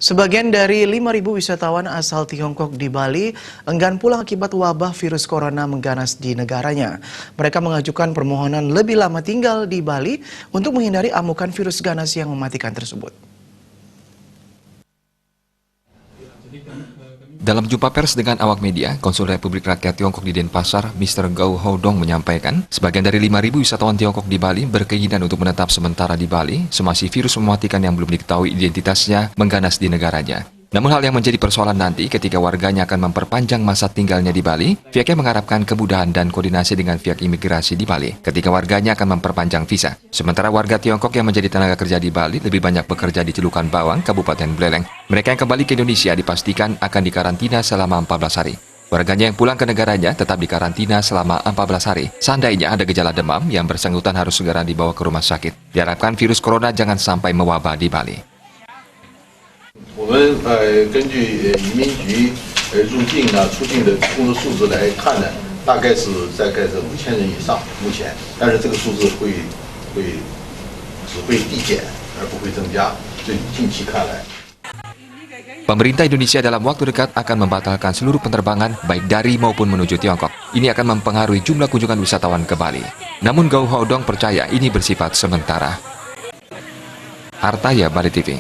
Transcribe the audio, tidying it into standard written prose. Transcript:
Sebagian dari 5.000 wisatawan asal Tiongkok di Bali enggan pulang akibat wabah virus corona mengganas di negaranya. Mereka mengajukan permohonan lebih lama tinggal di Bali untuk menghindari amukan virus ganas yang mematikan tersebut. Dalam jumpa pers dengan awak media, Konsul Republik Rakyat Tiongkok di Denpasar, Mr. Gou Hodong menyampaikan, sebagian dari 5.000 wisatawan Tiongkok di Bali berkeinginan untuk menetap sementara di Bali, semasi virus mematikan yang belum diketahui identitasnya mengganas di negaranya. Namun hal yang menjadi persoalan nanti ketika warganya akan memperpanjang masa tinggalnya di Bali, pihaknya mengharapkan kemudahan dan koordinasi dengan pihak imigrasi di Bali ketika warganya akan memperpanjang visa. Sementara warga Tiongkok yang menjadi tenaga kerja di Bali lebih banyak bekerja di Celukan Bawang, Kabupaten Buleleng. Mereka yang kembali ke Indonesia dipastikan akan dikarantina selama 14 hari. Warganya yang pulang ke negaranya tetap dikarantina selama 14 hari. Seandainya ada gejala demam yang bersangkutan harus segera dibawa ke rumah sakit. Diharapkan virus corona jangan sampai mewabah di Bali. 我们根据移民局入境出境的工作数字来看呢，大概是5000人以上，目前，但是这个数字只会递减而不会增加，所以近期看来。 Pemerintah Indonesia dalam waktu dekat akan membatalkan seluruh penerbangan baik dari maupun menuju Tiongkok. Ini akan mempengaruhi jumlah kunjungan wisatawan ke Bali. Namun Gou Hodong percaya ini bersifat sementara. Artaya, Bali TV.